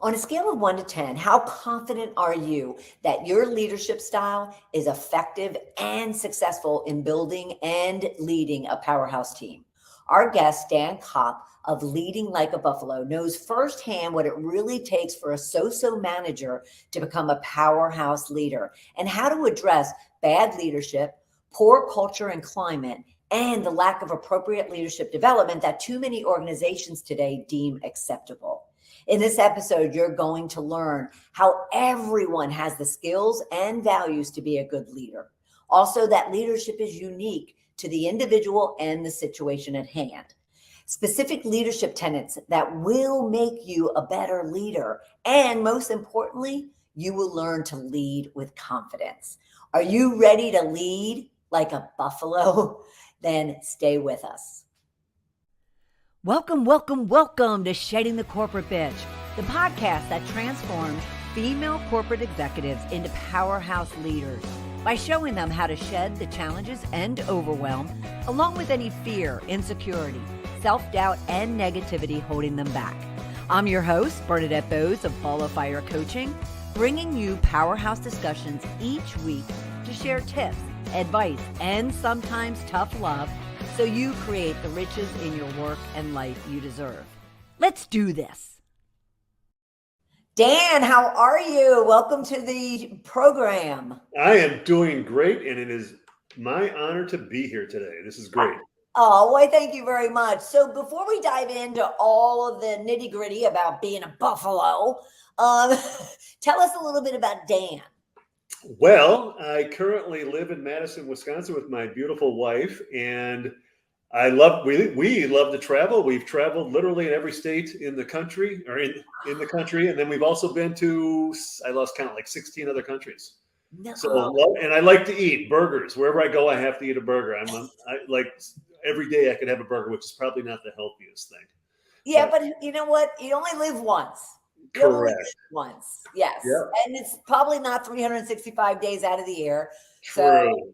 On a scale of 1 to 10, how confident are you that your leadership style is effective and successful in building and leading a powerhouse team? Our guest, Dan Kopp of Leading Like a Buffalo, knows firsthand what it really takes for a so-so manager to become a powerhouse leader and how to address bad leadership, poor culture and climate, and the lack of appropriate leadership development that too many organizations today deem acceptable. In this episode, you're going to learn how everyone has the skills and values to be a good leader. Also, that leadership is unique to the individual and the situation at hand. Specific leadership tenets that will make you a better leader. And most importantly, you will learn to lead with confidence. Are you ready to lead like a buffalo? Then stay with us. Welcome to Shedding the Corporate Bitch, the podcast that transforms female corporate executives into powerhouse leaders by showing them how to shed the challenges and overwhelm, along with any fear, insecurity, self-doubt, and negativity holding them back. I'm your host, Bernadette Bose of Ball of Fire Coaching, bringing you powerhouse discussions each week to share tips, advice, and sometimes tough love so you create the riches in your work and life you deserve. Let's do this. Dan, how are you? Welcome to the program. I am doing great, and it is my honor to be here today. This is great. Oh, well, thank you very much. So before we dive into all of the nitty-gritty about being a buffalo, tell us a little bit about Dan. Well, I currently live in Madison, Wisconsin with my beautiful wife, and we love to travel. We've traveled literally in every state in the country, or in the country, and then we've also been to, I lost count, like 16 other countries. No. So, and I like to eat burgers. Wherever I go, I have to eat a burger. I like every day I could have a burger, which is probably not the healthiest thing. Yeah, but you know what? You only live once. Correct. Once, yes. Yep. And it's probably not 365 days out of the year. True.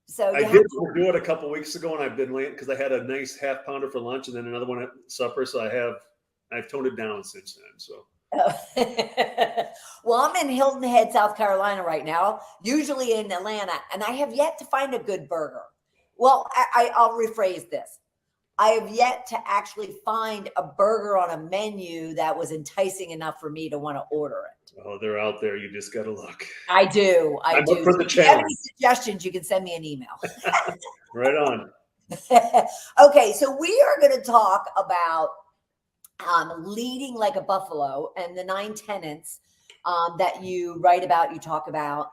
So I did do it a couple of weeks ago, and I've been late because I had a nice half pounder for lunch and then another one at supper. So I've toned it down since then. So. Well, I'm in Hilton Head, South Carolina right now, usually in Atlanta, and I have yet to find a good burger. Well, I'll rephrase this. I have yet to actually find a burger on a menu that was enticing enough for me to want to order it. Oh, they're out there. You just got to look. I do. I'm up for the challenge. If you have any suggestions, you can send me an email. Right on. Okay, so we are going to talk about leading like a buffalo and the 9 tenets that you write about, you talk about.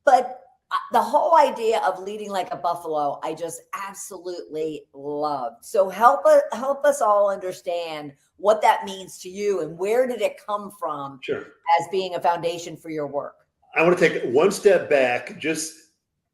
But the whole idea of leading like a buffalo, I just absolutely loved. So help us all understand what that means to you and where did it come from. Sure. As being a foundation for your work. I want to take one step back.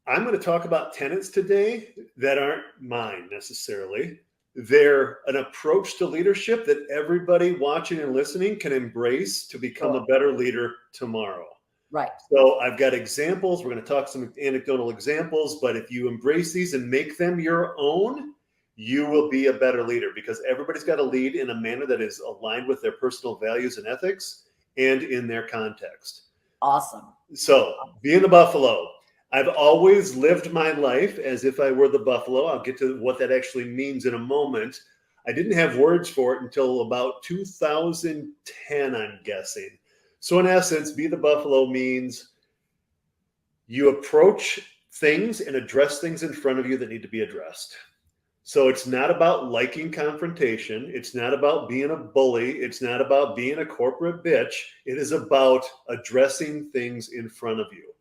I'm going to talk about tenets today that aren't mine necessarily. They're an approach to leadership that everybody watching and listening can embrace to become a better leader tomorrow. Right. So I've got examples. We're going to talk some anecdotal examples, but if you embrace these and make them your own, you will be a better leader because everybody's got to lead in a manner that is aligned with their personal values and ethics and in their context. Awesome. So being the buffalo, I've always lived my life as if I were the buffalo. I'll get to what that actually means in a moment. I didn't have words for it until about 2010, I'm guessing. So in essence, be the buffalo means you approach things and address things in front of you that need to be addressed. So it's not about liking confrontation. It's not about being a bully. It's not about being a corporate bitch. It is about addressing things in front of you.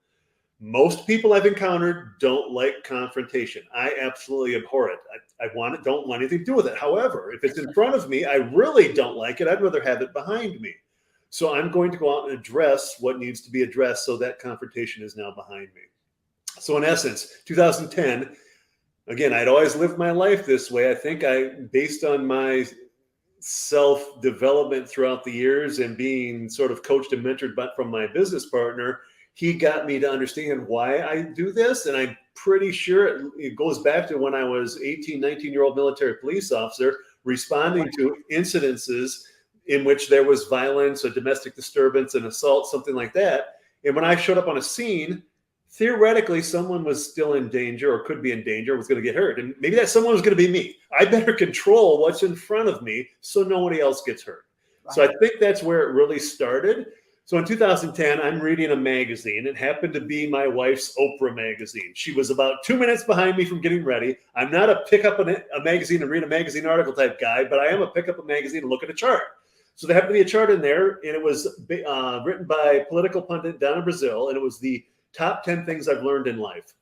Most people I've encountered don't like confrontation. I absolutely abhor it. I don't want anything to do with it. However, if it's in front of me, I really don't like it. I'd rather have it behind me. So I'm going to go out and address what needs to be addressed so that confrontation is now behind me. So in essence, 2010, again, I'd always lived my life this way. I think based on my self-development throughout the years and being sort of coached and mentored from my business partner, he got me to understand why I do this. And I'm pretty sure it goes back to when I was 18, 19-year-old military police officer responding to incidences in which there was violence, a domestic disturbance, an assault, something like that. And when I showed up on a scene, theoretically, someone was still in danger or could be in danger, was going to get hurt. And maybe that someone was going to be me. I better control what's in front of me so nobody else gets hurt. Right. So I think that's where it really started. So in 2010, I'm reading a magazine. It happened to be my wife's Oprah magazine. She was about 2 minutes behind me from getting ready. I'm not a pick up a magazine and read a magazine article type guy, but I am a pick up a magazine and look at a chart. So there happened to be a chart in there, and it was written by political pundit down in Brazil, and it was the top 10 things I've learned in life.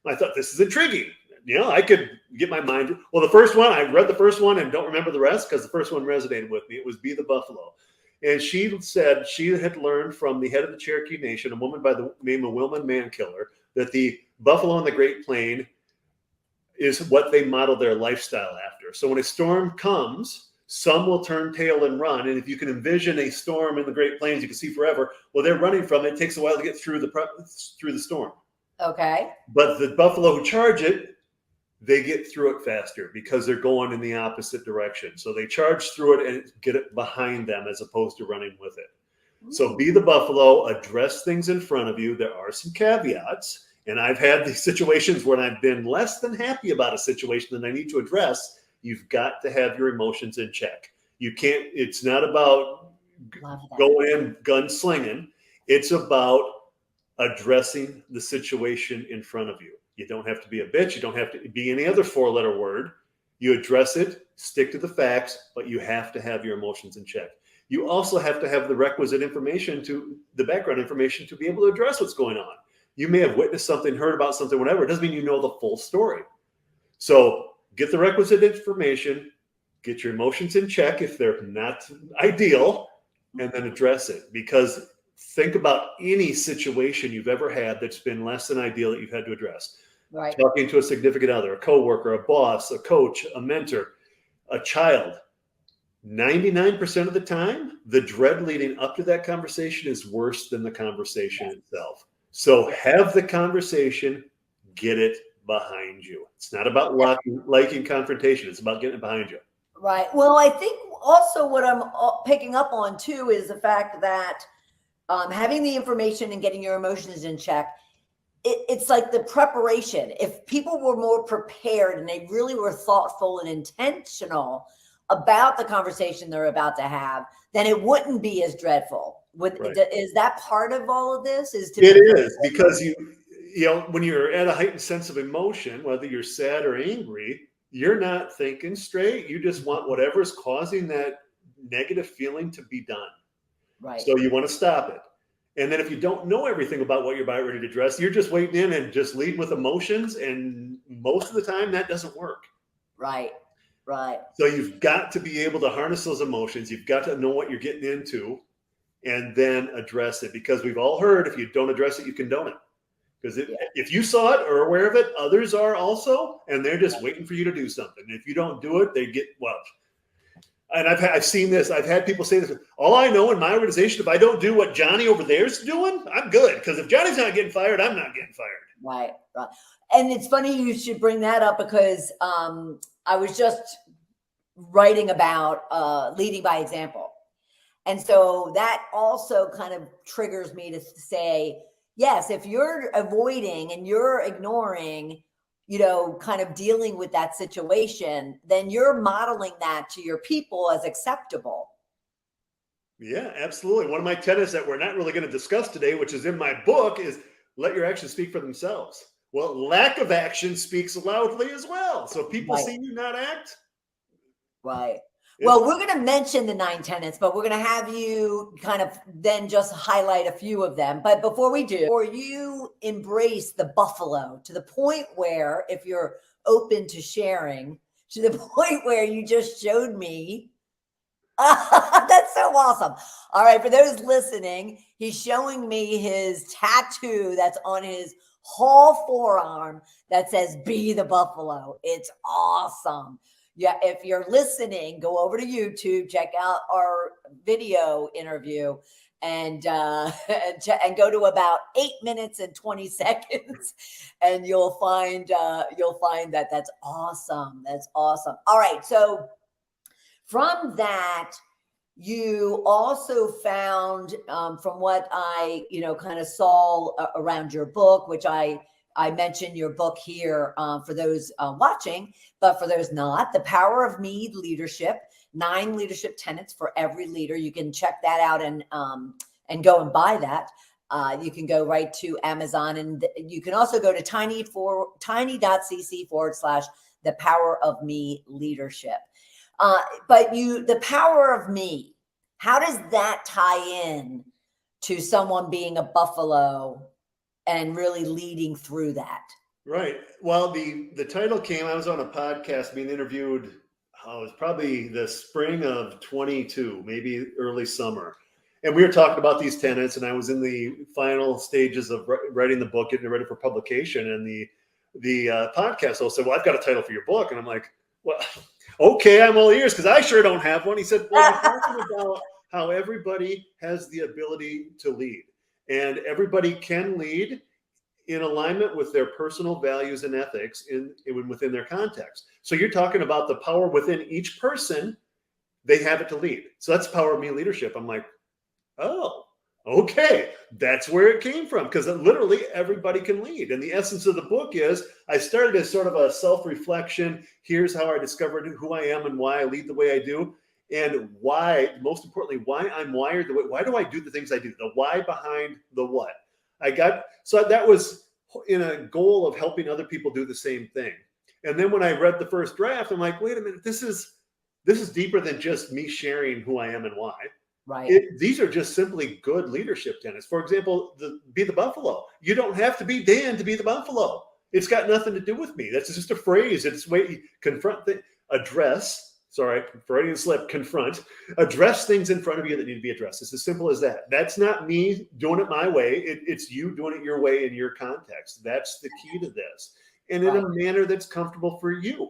I thought, this is intriguing. You know, I could get my mind. Well, the first one, I read the first one and don't remember the rest because the first one resonated with me. It was Be the Buffalo. And she said she had learned from the head of the Cherokee Nation, a woman by the name of Wilman Mankiller, that the buffalo on the Great Plain is what they model their lifestyle after. So when a storm comes, some will turn tail and run. And if you can envision a storm in the Great Plains, you can see forever. Well, they're running from it. It takes a while to get through the storm. Okay. But the buffalo who charge it, they get through it faster because they're going in the opposite direction. So they charge through it and get it behind them as opposed to running with it. So be the buffalo, address things in front of you. There are some caveats. And I've had these situations when I've been less than happy about a situation that I need to address. You've got to have your emotions in check. You can't, it's not about going in gunslinging. It's about addressing the situation in front of you. You don't have to be a bitch. You don't have to be any other 4-letter word. You address it, stick to the facts, but you have to have your emotions in check. You also have to have the requisite information, to the background information, to be able to address what's going on. You may have witnessed something, heard about something, whatever. It doesn't mean you know the full story. So get the requisite information, get your emotions in check if they're not ideal, and then address it. Because think about any situation you've ever had that's been less than ideal that you've had to address. Right. Talking to a significant other, a coworker, a boss, a coach, a mentor, a child. 99% of the time, the dread leading up to that conversation is worse than the conversation itself. So have the conversation, get it behind you. It's not about liking confrontation. It's about getting it behind you. Right. Well, I think also what I'm picking up on too is the fact that having the information and getting your emotions in check, it's like the preparation. If people were more prepared and they really were thoughtful and intentional about the conversation they're about to have, then it wouldn't be as dreadful. Is that part of all of this? It is, because you know, when you're at a heightened sense of emotion, whether you're sad or angry, you're not thinking straight. You just want whatever's causing that negative feeling to be done. Right. So you want to stop it. And then if you don't know everything about what you're about ready to address, you're just waiting in and just lead with emotions. And most of the time that doesn't work. Right. Right. So you've got to be able to harness those emotions. You've got to know what you're getting into and then address it. Because we've all heard, if you don't address it, you condone it. Because if you saw it or aware of it, others are also, and they're just waiting for you to do something. If you don't do it, they get, well, and I've seen this. I've had people say this. All I know in my organization, if I don't do what Johnny over there's doing, I'm good. Because if Johnny's not getting fired, I'm not getting fired. Right. Right. And it's funny you should bring that up because I was just writing about leading by example. And so that also kind of triggers me to say, yes, if you're avoiding and you're ignoring, you know, kind of dealing with that situation, then you're modeling that to your people as acceptable. Yeah, absolutely. One of my tenets that we're not really going to discuss today, which is in my book, is let your actions speak for themselves. Well, lack of action speaks loudly as well. So if people see you not act. Right. Well, we're going to mention the 9 tenets, but we're going to have you kind of then just highlight a few of them. But before we do, or you embrace the buffalo to the point where, if you're open to sharing, to the point where you just showed me. That's so awesome. All right. For those listening, he's showing me his tattoo that's on his whole forearm that says, "Be the Buffalo." It's awesome. Yeah, if you're listening, go over to YouTube, check out our video interview, and go to about 8 minutes and 20 seconds, and you'll find that. That's awesome. That's awesome. All right, so from that, You also found, from what I, kind of saw around your book, which I mentioned your book here for those watching, but for those not, The Power of Me Leadership, 9 leadership tenets for every leader. You can check that out and go and buy that. You can go right to Amazon, and you can also go to tiny.cc/ The Power of Me Leadership. But the power of me, how does that tie in to someone being a buffalo and really leading through that? Right. Well, the title came, I was on a podcast being interviewed, it was probably the spring of 22, maybe early summer. And we were talking about these tenets, and I was in the final stages of writing the book, getting it ready for publication. And the podcast host said, well, I've got a title for your book. And I'm like, well, okay, I'm all ears, because I sure don't have one. He said, well, we're talking about how everybody has the ability to lead, and everybody can lead in alignment with their personal values and ethics within their context. So you're talking about the power within each person. They have it to lead. So that's Power of Me Leadership. I'm like, oh, okay, that's where it came from, because literally everybody can lead. And the essence of the book is, I started as sort of a self-reflection. Here's how I discovered who I am and why I lead the way I do, and why, most importantly, why I'm wired the way. Why do I do the things I do? The why behind the what. So that was in a goal of helping other people do the same thing. And then when I read the first draft, I'm like, wait a minute, this is deeper than just me sharing who I am and why. Right. These are just simply good leadership tenets. For example, be the buffalo. You don't have to be Dan to be the buffalo. It's got nothing to do with me. That's just a phrase. It's way you confront, address. Sorry, Freudian slip. Confront, address things in front of you that need to be addressed. It's as simple as that. That's not me doing it my way. It's you doing it your way in your context. That's the key to this, and in a manner that's comfortable for you.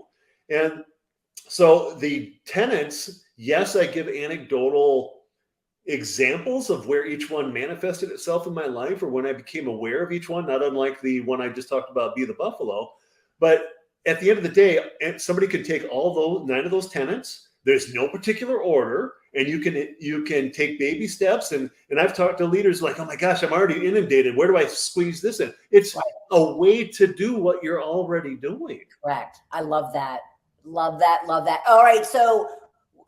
And so the tenets, yes, I give anecdotal examples of where each one manifested itself in my life, or when I became aware of each one, not unlike the one I just talked about, be the buffalo. But at the end of the day, somebody could take all those 9 of those tenets. There's no particular order, and you can take baby steps. And I've talked to leaders like, oh my gosh, I'm already inundated. Where do I squeeze this in? It's a way to do what you're already doing. Correct. I love that. Love that. Love that. All right. So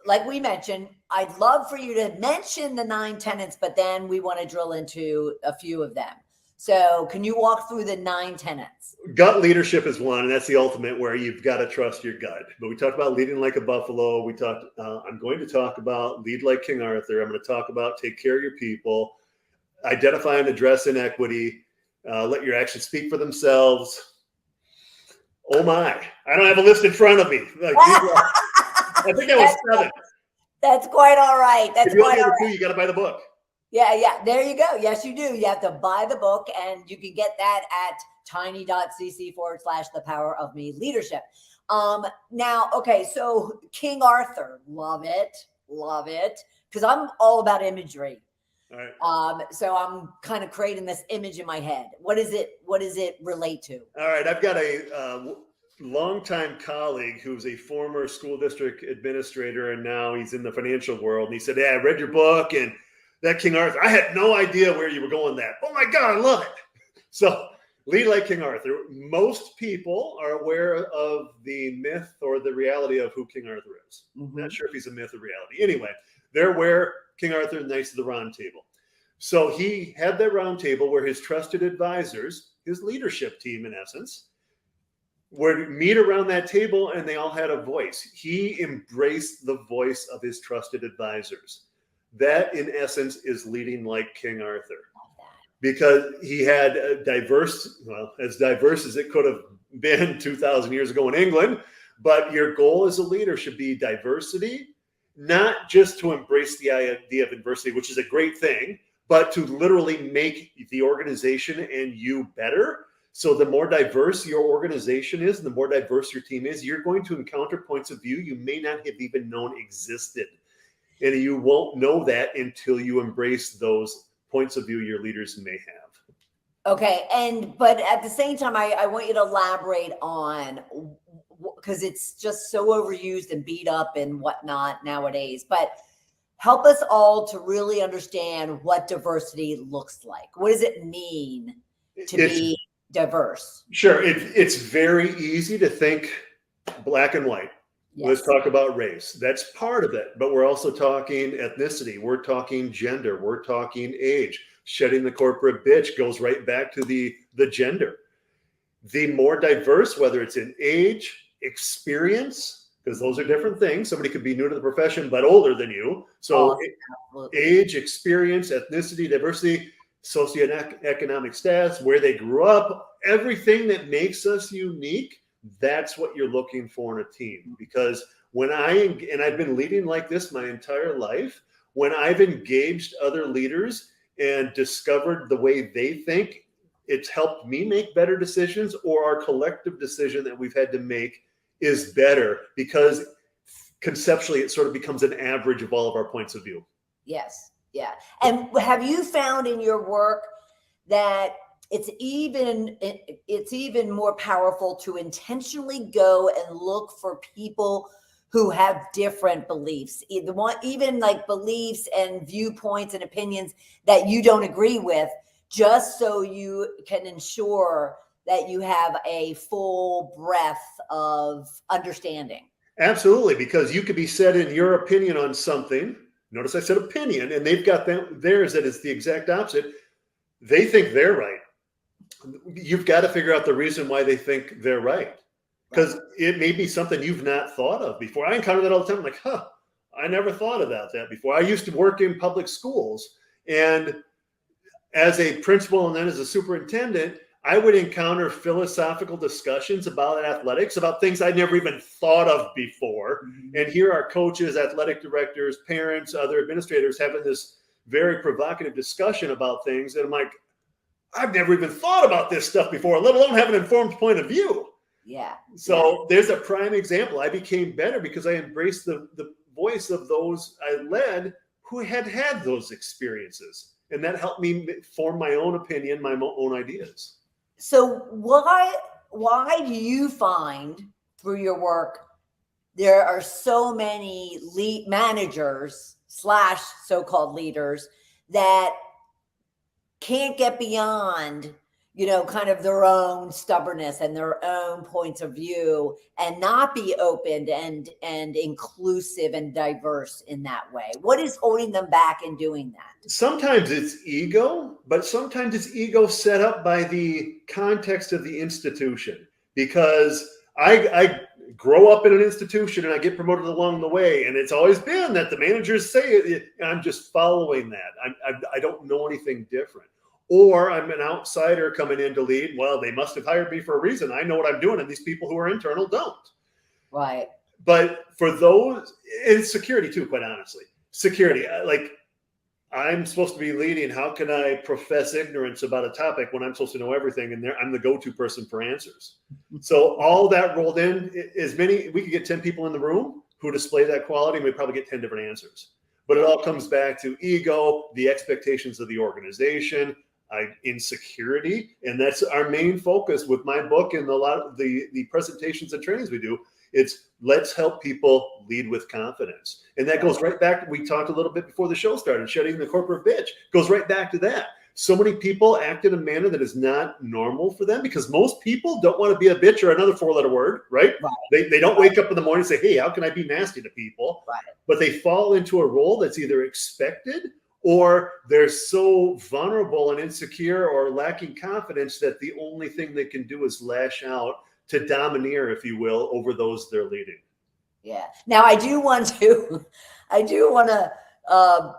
like we mentioned, I'd love for you to mention the 9 tenets, but then we want to drill into a few of them. So can you walk through the 9 tenets? Gut leadership is one, and that's the ultimate, where you've got to trust your gut. But we talked about leading like a buffalo. I'm going to talk about lead like King Arthur. I'm going to talk about take care of your people, identify and address inequity, let your actions speak for themselves. Oh my, I don't have a list in front of me. I think I was 7. That's quite all right. That's quite all right. 2, you got to buy the book. Yeah. There you go. Yes, you do. You have to buy the book, and you can get that at tiny.cc/ The Power of Me Leadership. Now, okay, so King Arthur, love it, because I'm all about imagery. All right. So I'm kind of creating this image in my head. What does it relate to? All right, I've got a longtime colleague who's a former school district administrator, and now he's in the financial world. And he said, "Yeah, I read your book, and that King Arthur, I had no idea where you were going that. Oh my God, I love it." So lead like King Arthur. Most people are aware of the myth or the reality of who King Arthur is. Mm-hmm. Not sure if he's a myth or reality. Anyway, they're aware King Arthur, Knights of the Round Table. So he had that round table where his trusted advisors, his leadership team in essence, would meet around that table, and they all had a voice. He embraced the voice of his trusted advisors. That, in essence, is leading like King Arthur, because he had as diverse as it could have been 2,000 years ago in England. But your goal as a leader should be diversity, not just to embrace the idea of adversity, which is a great thing, but to literally make the organization and you better. So the more diverse your organization is, and the more diverse your team is, you're going to encounter points of view you may not have even known existed. And you won't know that until you embrace those points of view your leaders may have. Okay. But at the same time, I want you to elaborate on, because it's just so overused and beat up and whatnot nowadays. But help us all to really understand what diversity looks like. What does it mean to be diverse? Sure. It's very easy to think black and white. Yes. Let's talk about race. That's part of it. But we're also talking ethnicity. We're talking gender. We're talking age. Shedding the corporate bitch goes right back to the gender. The more diverse, whether it's in age, experience, because those are different things. Somebody could be new to the profession, but older than you. So age, experience, ethnicity, diversity, socioeconomic status, where they grew up, everything that makes us unique, that's what you're looking for in a team. Because when I've been leading like this my entire life, when I've engaged other leaders and discovered the way they think, it's helped me make better decisions, or our collective decision that we've had to make is better, because conceptually it sort of becomes an average of all of our points of view. Yes. Yeah. And have you found in your work that it's even more powerful to intentionally go and look for people who have different beliefs, even like beliefs and viewpoints and opinions that you don't agree with, just so you can ensure that you have a full breadth of understanding? Absolutely, because you could be set in your opinion on something. Notice I said opinion, and they've got theirs that is the exact opposite. They think they're right. You've got to figure out the reason why they think they're right, because it may be something you've not thought of before. I encounter that all the time. I'm like, I never thought about that before. I used to work in public schools, and as a principal and then as a superintendent, I would encounter philosophical discussions about athletics, about things I'd never even thought of before. Mm-hmm. And here are coaches, athletic directors, parents, other administrators having this very provocative discussion about things. And I'm like, I've never even thought about this stuff before, let alone have an informed point of view. Yeah. So there's a prime example. I became better because I embraced the voice of those I led who had those experiences. And that helped me form my own opinion, my own ideas. So why do you find through your work there are so many lead managers / so-called leaders that can't get beyond, kind of their own stubbornness and their own points of view, and not be open and inclusive and diverse in that way? What is holding them back in doing that? Sometimes it's ego, but sometimes it's ego set up by the context of the institution. Because I grow up in an institution and I get promoted along the way, and it's always been that the managers say it, I'm just following that. I don't know anything different. Or I'm an outsider coming in to lead. Well, they must have hired me for a reason. I know what I'm doing, and these people who are internal don't. Right. But for those, it's security too, quite honestly. Security, like, I'm supposed to be leading. How can I profess ignorance about a topic when I'm supposed to know everything, and I'm the go-to person for answers? So all that rolled in, we could get 10 people in the room who display that quality, and we probably get 10 different answers. But it all comes back to ego, the expectations of the organization, insecurity. And that's our main focus with my book and a lot of the presentations and trainings we do. It's let's help people lead with confidence. And that goes right back. We talked a little bit before the show started, shedding the corporate bitch. Goes right back to that. So many people act in a manner that is not normal for them, because most people don't want to be a bitch or another 4-letter word, right? They don't wake up in the morning and say, hey, how can I be nasty to people? But they fall into a role that's either expected, or they're so vulnerable and insecure or lacking confidence that the only thing they can do is lash out to domineer, if you will, over those they're leading. Yeah. Now I do want to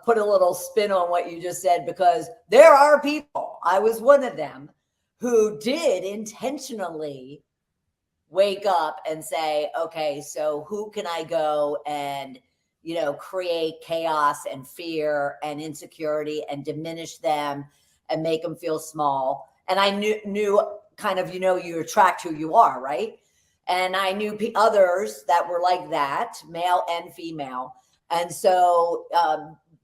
put a little spin on what you just said, because there are people, I was one of them, who did intentionally wake up and say, okay, so who can I go and, create chaos and fear and insecurity and diminish them and make them feel small. And I knew kind of, you attract who you are, right? And I knew others that were like that, male and female. And so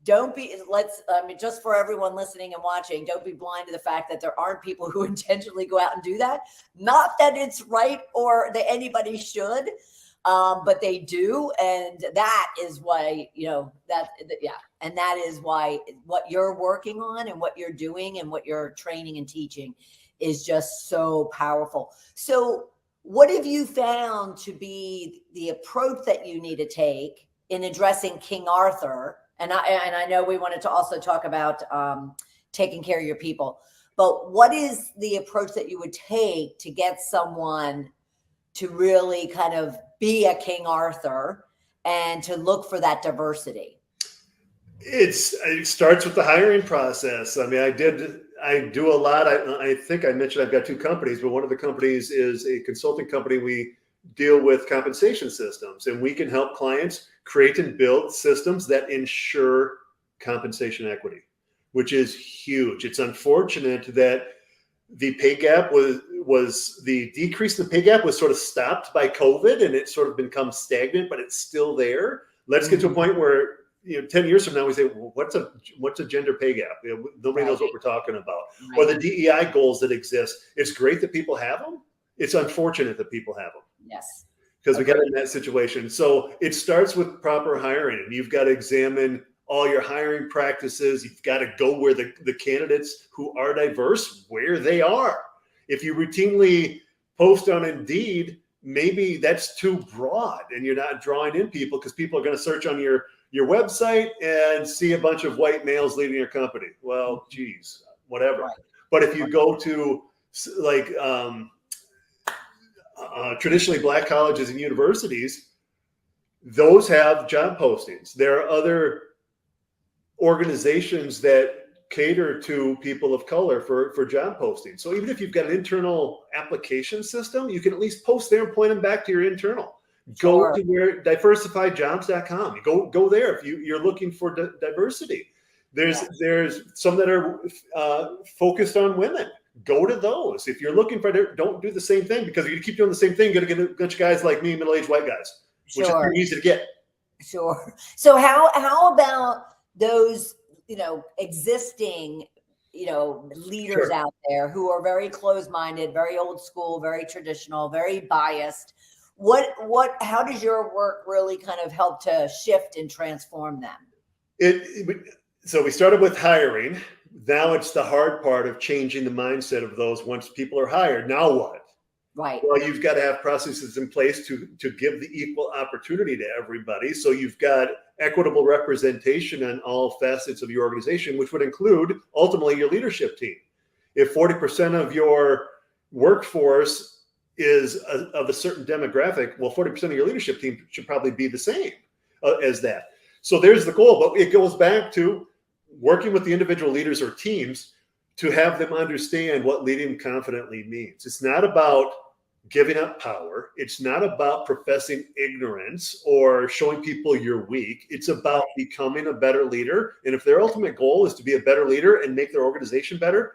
just for everyone listening and watching, don't be blind to the fact that there aren't people who intentionally go out and do that. Not that it's right or that anybody should, but they do. And that is why, and that is why what you're working on and what you're doing and what you're training and teaching is just so powerful. So what have you found to be the approach that you need to take in addressing King Arthur? And I know we wanted to also talk about taking care of your people, but what is the approach that you would take to get someone to really kind of be a King Arthur and to look for that diversity? It starts with the hiring process. I mean, I do a lot. I think I mentioned I've got 2 companies, but one of the companies is a consulting company. We deal with compensation systems, and we can help clients create and build systems that ensure compensation equity, which is huge. It's unfortunate that the pay gap was the decrease in the pay gap was sort of stopped by COVID, and it's sort of become stagnant, but it's still there. Let's get to a point where 10 years from now, we say, well, what's a gender pay gap? Nobody knows what we're talking about. Right. Or the DEI goals that exist. It's great that people have them. It's unfortunate that people have them. Yes. Because we got in that situation. So it starts with proper hiring, and you've got to examine all your hiring practices. You've got to go where the candidates who are diverse, where they are. If you routinely post on Indeed, maybe that's too broad and you're not drawing in people, because people are going to search on your website and see a bunch of white males leading your company. Well, geez, whatever. Right. But if you go to like traditionally Black colleges and universities, those have job postings. There are other organizations that cater to people of color for job postings. So even if you've got an internal application system, you can at least post there and point them back to your internal. Go to where diversifyjobs.com. Go there if you're looking for diversity. There's some that are focused on women. Go to those. If you're looking for, don't do the same thing, because if you keep doing the same thing, you're going to get a bunch of guys like me, middle-aged white guys, which is pretty easy to get. Sure. So how about those, existing, leaders out there who are very closed-minded, very old school, very traditional, very biased? How does your work really kind of help to shift and transform them? So we started with hiring. Now it's the hard part of changing the mindset of those once people are hired. Now what? Right. Well, you've got to have processes in place to give the equal opportunity to everybody. So you've got equitable representation on all facets of your organization, which would include ultimately your leadership team. If 40% of your workforce is of a certain demographic, well, 40% of your leadership team should probably be the same as that. So there's the goal, but it goes back to working with the individual leaders or teams to have them understand what leading confidently means. It's not about giving up power. It's not about professing ignorance or showing people you're weak. It's about becoming a better leader. And if their ultimate goal is to be a better leader and make their organization better,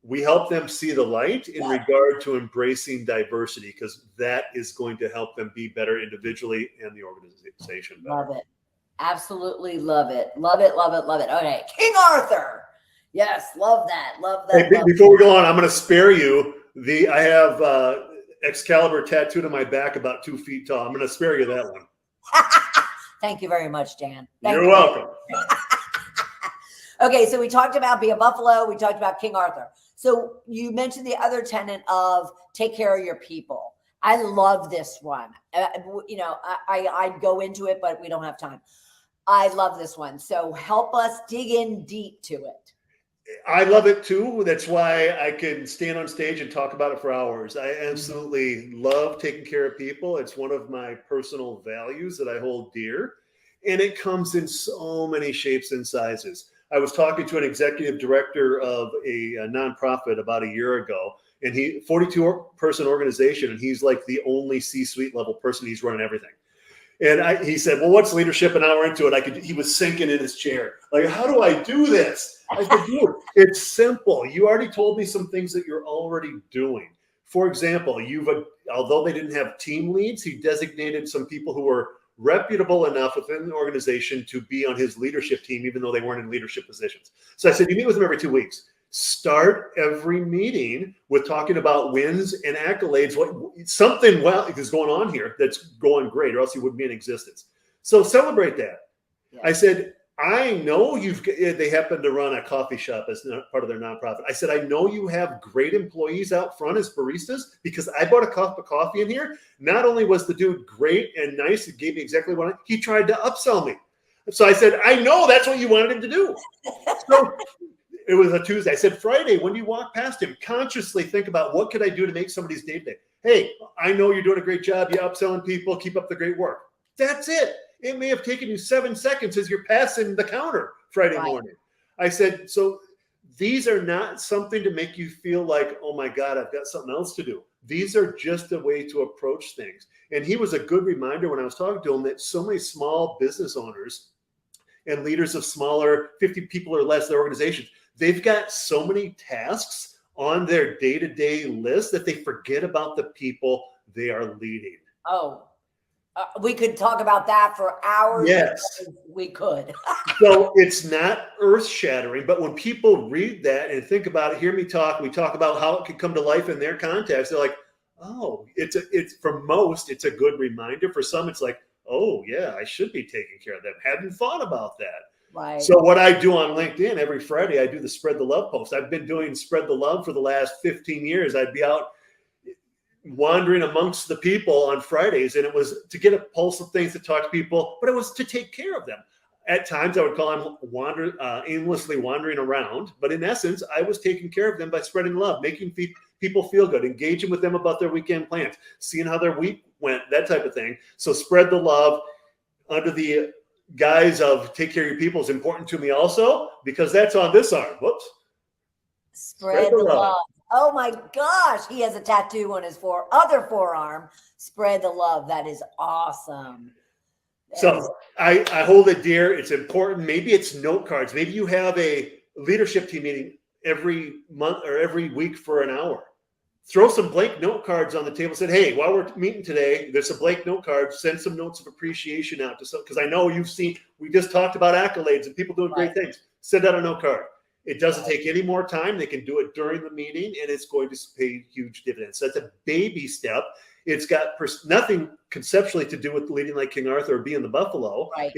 we help them see the light in regard to embracing diversity, because that is going to help them be better individually and the organization better. Love it. Absolutely love it. Love it, love it, love it. Okay, King Arthur. Yes, love that. Love that. Hey, before we go on, I'm going to spare you. I have Excalibur tattooed on my back about 2 feet tall. I'm going to spare you that one. Thank you very much, Dan. You're welcome. Okay, so we talked about Be a Buffalo. We talked about King Arthur. So you mentioned the other tenet of take care of your people. I love this one. I'd go into it, but we don't have time. I love this one. So help us dig in deep to it. I love it too. That's why I can stand on stage and talk about it for hours. I absolutely love taking care of people. It's one of my personal values that I hold dear. And it comes in so many shapes and sizes. I was talking to an executive director of a nonprofit about a year ago, and 42-person organization, and he's like the only C-suite level person. He's running everything. And he said, well, what's leadership? An hour into it, he was sinking in his chair. Like, how do I do this? I said, dude, it's simple. You already told me some things that you're already doing. For example, although they didn't have team leads, he designated some people who were reputable enough within the organization to be on his leadership team, even though they weren't in leadership positions. So I said, you meet with him every 2 weeks. Start every meeting with talking about wins and accolades. Something is going on here that's going great, or else you wouldn't be in existence. So celebrate that. Yeah. I said, I know they happen to run a coffee shop as part of their nonprofit. I said, I know you have great employees out front as baristas, because I bought a cup of coffee in here. Not only was the dude great and nice, and gave me exactly what he tried to upsell me. So I said, I know that's what you wanted him to do. So it was a Tuesday. I said, Friday, when you walk past him, consciously think about, what could I do to make somebody's day today? Hey, I know you're doing a great job. You're upselling people. Keep up the great work. That's it. It may have taken you 7 seconds as you're passing the counter Friday morning. I said, so these are not something to make you feel like, oh my God, I've got something else to do. These are just a way to approach things. And he was a good reminder when I was talking to him that so many small business owners and leaders of smaller 50 people or less, their organizations, they've got so many tasks on their day-to-day list that they forget about the people they are leading. Oh, we could talk about that for hours. Yes, we could. So it's not earth-shattering, but when people read that and think about it, hear me talk, we talk about how it could come to life in their context, they're like, oh, it's for most, it's a good reminder. For some, it's like, oh yeah, I should be taking care of them. Hadn't thought about that. Right. So what I do on LinkedIn every Friday, I do the Spread the Love post. I've been doing Spread the Love for the last 15 years. I'd be out wandering amongst the people on Fridays, and it was to get a pulse of things, to talk to people, but it was to take care of them. At times I would call them aimlessly wandering around, but in essence, I was taking care of them by spreading love, making people feel good, engaging with them about their weekend plans, seeing how their week went, that type of thing. So spread the love under the guise of take care of your people is important to me also, because that's on this arm. Whoops. Spread the love. Oh my gosh, he has a tattoo on his other forearm. Spread the love. That is awesome. So I hold it dear. It's important. Maybe it's note cards. Maybe you have a leadership team meeting every month or every week for an hour. Throw some blank note cards on the table. Said, hey, while we're meeting today, there's some blank note cards. Send some notes of appreciation out to some, because I know we just talked about accolades and people doing great things. Send out a note card. It doesn't take any more time. They can do it during the meeting, and it's going to pay huge dividends. So that's a baby step. It's got nothing conceptually to do with leading like King Arthur or being the buffalo. Right.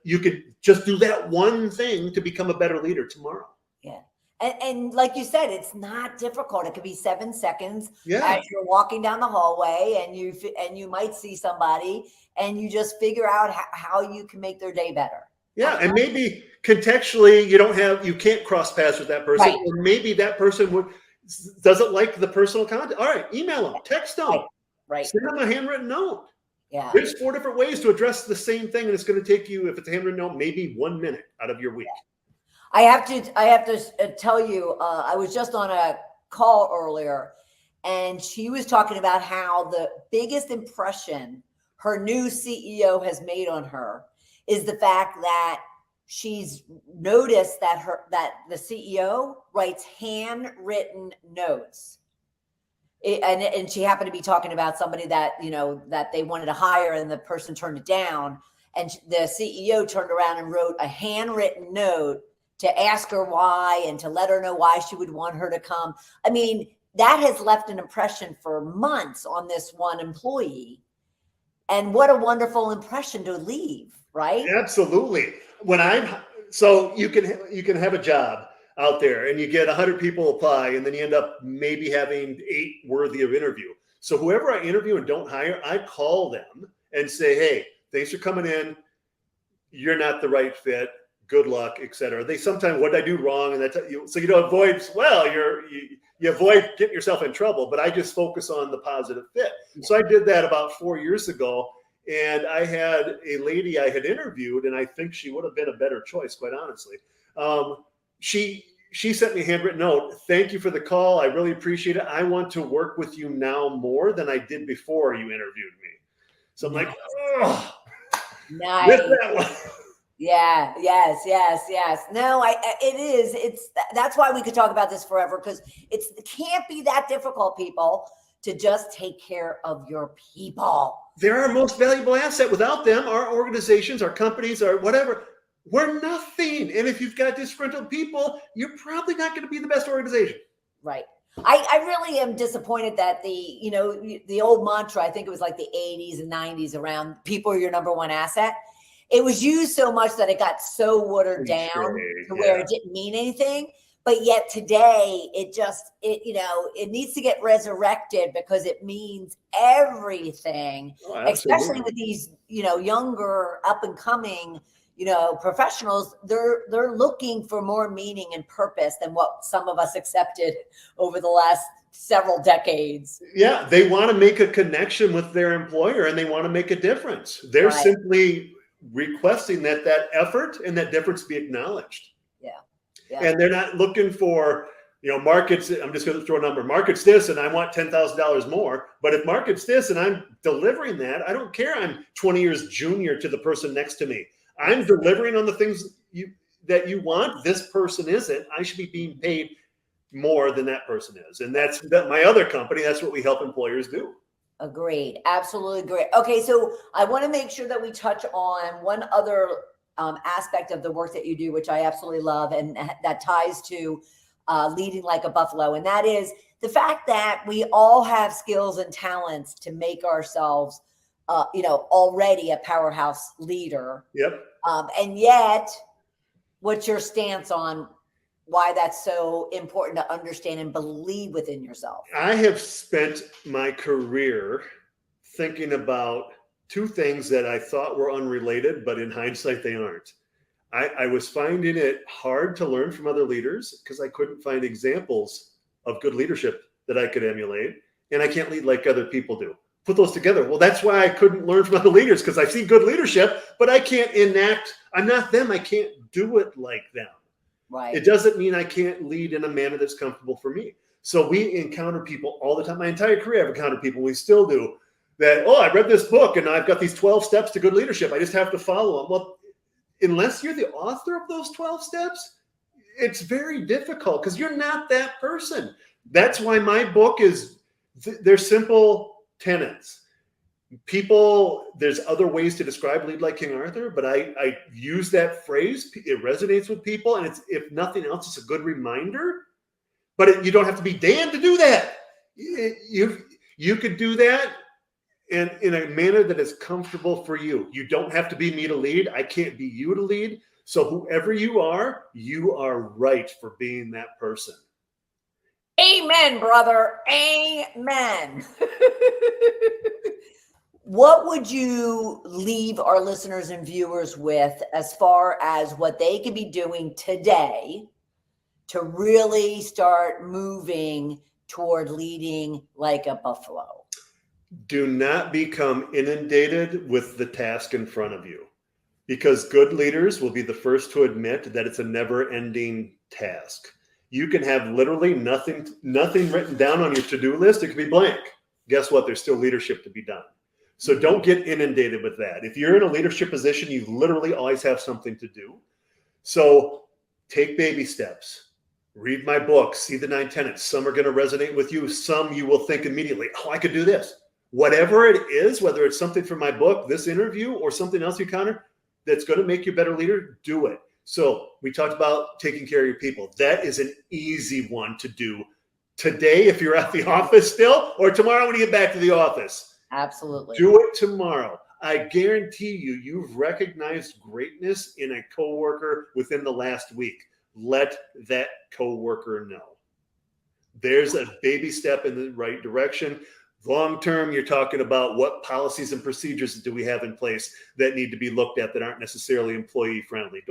You could just do that one thing to become a better leader tomorrow. Yeah. And like you said, it's not difficult. It could be 7 seconds as you're walking down the hallway, and you might see somebody, and you just figure out how you can make their day better. Yeah, and maybe contextually you can't cross paths with that person, or maybe that person doesn't like the personal content. All right, email them, text them, send them a handwritten note. Yeah, there's 4 different ways to address the same thing, and it's going to take you, if it's a handwritten note, maybe 1 minute out of your week. I have to tell you, I was just on a call earlier, and she was talking about how the biggest impression her new CEO has made on her is the fact that she's noticed that the CEO writes handwritten notes. And she happened to be talking about somebody that, that they wanted to hire, and the person turned it down. And the CEO turned around and wrote a handwritten note to ask her why and to let her know why she would want her to come. I mean, that has left an impression for months on this one employee. And what a wonderful impression to leave, right? Absolutely. So you can have a job out there and you get 100 people apply, and then you end up maybe having 8 worthy of interview. So whoever I interview and don't hire, I call them and say, hey, thanks for coming in. You're not the right fit. Good luck, etc. They sometimes, what did I do wrong? And so you don't avoid, you avoid getting yourself in trouble, but I just focus on the positive fit. So I did that about 4 years ago, and I had a lady I had interviewed, and I think she would have been a better choice, quite honestly. She sent me a handwritten note. Thank you for the call. I really appreciate it. I want to work with you now more than I did before you interviewed me. So I'm like, oh, nice. That one. Yeah. Yes. No, that's why we could talk about this forever, because it can't be that difficult, people, to just take care of your people. They're our most valuable asset. Without them, our organizations, our companies, our whatever, we're nothing. And if you've got disgruntled people, you're probably not going to be the best organization. Right. I really am disappointed that the old mantra, I think it was like the 80s and 90s, around people are your number one asset. It was used so much that it got so watered down to where it didn't mean anything. But yet today, it needs to get resurrected because it means everything, especially with these, younger up and coming, professionals. They're looking for more meaning and purpose than what some of us accepted over the last several decades. Yeah, they want to make a connection with their employer and they want to make a difference. They're simply requesting that effort and that difference be acknowledged. Yeah. And they're not looking for, markets. I'm just going to throw a number. Market's this, and I want $10,000 more. But if market's this, and I'm delivering that, I don't care. I'm 20 years junior to the person next to me. I'm delivering on the things that you want. This person isn't. I should be being paid more than that person is. And that's my other company. That's what we help employers do. Agreed. Absolutely great. Okay, so I want to make sure that we touch on one other aspect of the work that you do, which I absolutely love, and that ties to leading like a buffalo. And that is the fact that we all have skills and talents to make ourselves, already a powerhouse leader. Yep. And yet, what's your stance on why that's so important to understand and believe within yourself? I have spent my career thinking about two things that I thought were unrelated, but in hindsight, they aren't. I was finding it hard to learn from other leaders because I couldn't find examples of good leadership that I could emulate. And I can't lead like other people do. Put those together. Well, that's why I couldn't learn from other leaders, because I see good leadership, but I can't enact. I'm not them. I can't do it like them. Right. It doesn't mean I can't lead in a manner that's comfortable for me. So we encounter people all the time. My entire career, I've encountered people, we still do, that, I read this book and I've got these 12 steps to good leadership. I just have to follow them. Well, unless you're the author of those 12 steps, it's very difficult because you're not that person. That's why my book they're simple tenets. There's other ways to describe lead like King Arthur, but I use that phrase. It resonates with people. And it's, if nothing else, it's a good reminder, but you don't have to be Dan to do that. You could do that and in a manner that is comfortable for you. You don't have to be me to lead. I can't be you to lead. So whoever you are right for being that person. Amen, brother. Amen. What would you leave our listeners and viewers with as far as what they could be doing today to really start moving toward leading like a buffalo? Do not become inundated with the task in front of you, because good leaders will be the first to admit that it's a never-ending task. You can have literally nothing written down on your to-do list. It could be blank. Guess what? There's still leadership to be done. So don't get inundated with that. If you're in a leadership position, you literally always have something to do. So take baby steps. Read my book, see the 9 tenets. Some are going to resonate with you. Some you will think immediately, I could do this. Whatever it is, whether it's something from my book, this interview, or something else you encounter that's going to make you a better leader, do it. So we talked about taking care of your people. That is an easy one to do today if you're at the office still, or tomorrow when you get back to the office. Absolutely. Do it tomorrow. I guarantee you've recognized greatness in a coworker within the last week. Let that coworker know. There's a baby step in the right direction. Long term, you're talking about what policies and procedures do we have in place that need to be looked at that aren't necessarily employee friendly.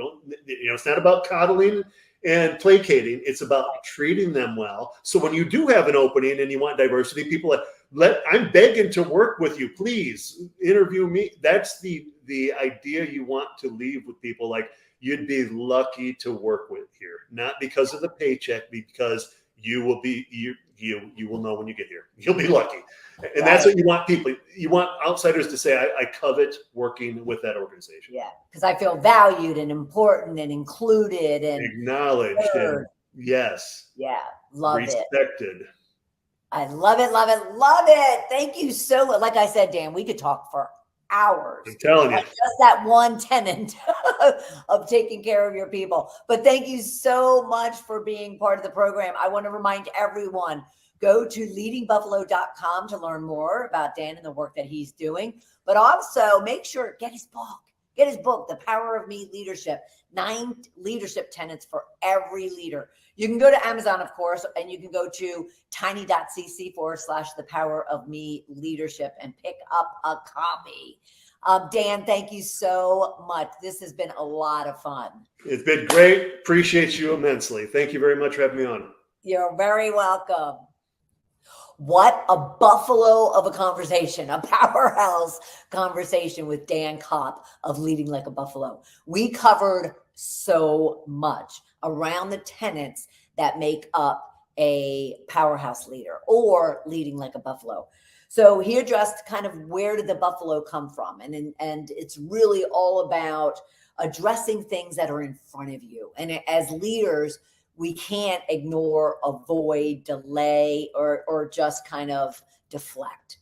It's not about coddling and placating. It's about treating them well. So when you do have an opening and you want diversity, people I'm begging to work with you. Please interview me. That's the idea you want to leave with people. Like, you'd be lucky to work with here, not because of the paycheck, because you will be you will know when you get here. You'll be lucky. And that's what you want people. You want outsiders to say, I covet working with that organization. Yeah, because I feel valued and important and included and acknowledged. And yes. Yeah, love respected. it. Respected. I love it, love it, love it. Thank you so much. Like I said, Dan, we could talk for hours I'm telling you. on just that one tenet of taking care of your people. But thank you so much for being part of the program. I want to remind everyone, go to leadingbuffalo.com to learn more about Dan and the work that he's doing. But also make sure, get his book, The Power of Me Leadership, 9 leadership tenets for every leader. You can go to Amazon, of course, and you can go to tiny.cc/The Power of Me Leadership and pick up a copy. Dan, thank you so much. This has been a lot of fun. It's been great. Appreciate you immensely. Thank you very much for having me on. You're very welcome. What a buffalo of a conversation, a powerhouse conversation with Dan Kopp of Leading Like a Buffalo. We covered so much around the tenets that make up a powerhouse leader or leading like a buffalo. So he addressed kind of where did the buffalo come from? And it's really all about addressing things that are in front of you. And as leaders, we can't ignore, avoid, delay, or just kind of deflect.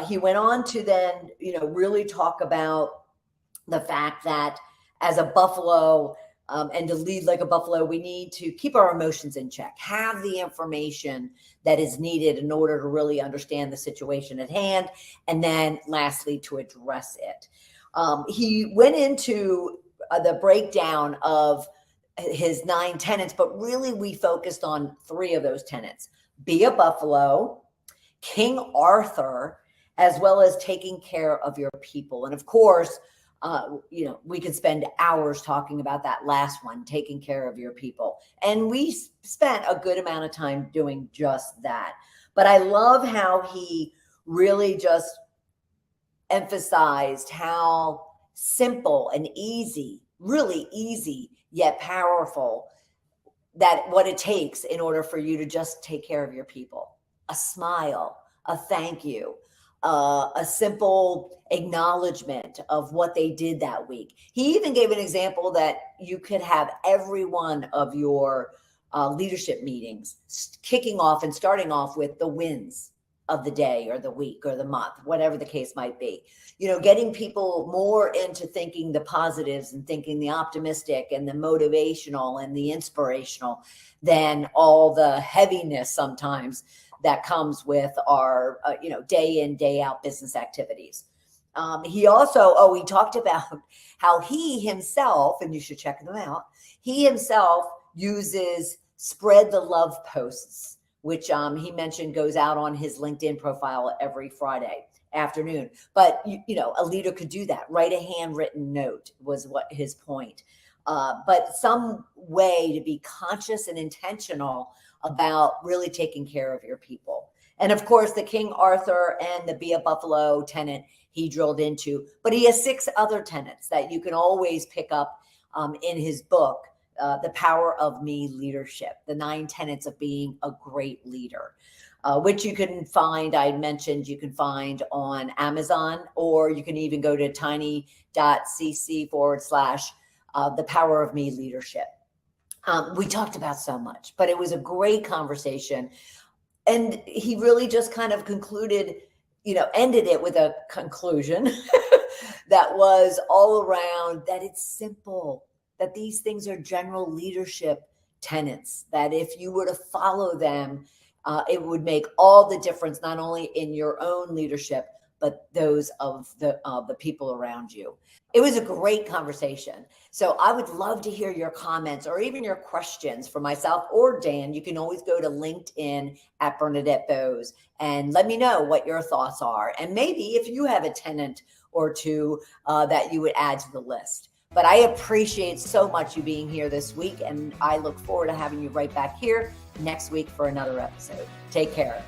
He went on to then, really talk about the fact that as a buffalo and to lead like a buffalo, we need to keep our emotions in check, have the information that is needed in order to really understand the situation at hand, and then lastly, to address it. He went into the breakdown of his 9 tenets, but really we focused on 3 of those tenets: be a buffalo, King Arthur, as well as taking care of your people. And of course, we could spend hours talking about that last one, taking care of your people. And we spent a good amount of time doing just that. But I love how he really just emphasized how simple and easy, really easy, yet powerful, that what it takes in order for you to just take care of your people. A smile, a thank you, a simple acknowledgement of what they did that week. He even gave an example that you could have every one of your leadership meetings kicking off and starting off with the wins of the day or the week or the month, whatever the case might be. Getting people more into thinking the positives and thinking the optimistic and the motivational and the inspirational than all the heaviness sometimes that comes with our, day in, day out business activities. He also, he talked about how he himself, and you should check them out, he himself uses spread the love posts, which he mentioned goes out on his LinkedIn profile every Friday afternoon. But, a leader could do that. Write a handwritten note was what his point. But some way to be conscious and intentional about really taking care of your people. And of course, the King Arthur and the Be a Buffalo tenet he drilled into, but he has 6 other tenets that you can always pick up in his book, The Power of Me Leadership, the 9 tenets of being a great leader, which you can find, I mentioned, you can find on Amazon, or you can even go to tiny.cc/The Power of Me Leadership. We talked about so much, but it was a great conversation. And he really just kind of concluded, ended it with a conclusion that was all around that it's simple, that these things are general leadership tenets, that if you were to follow them, it would make all the difference, not only in your own leadership, but those of the people around you. It was a great conversation. So I would love to hear your comments or even your questions for myself or Dan. You can always go to LinkedIn at Bernadette Bose and let me know what your thoughts are. And maybe if you have a tenet or 2 that you would add to the list. But I appreciate so much you being here this week. And I look forward to having you right back here next week for another episode. Take care.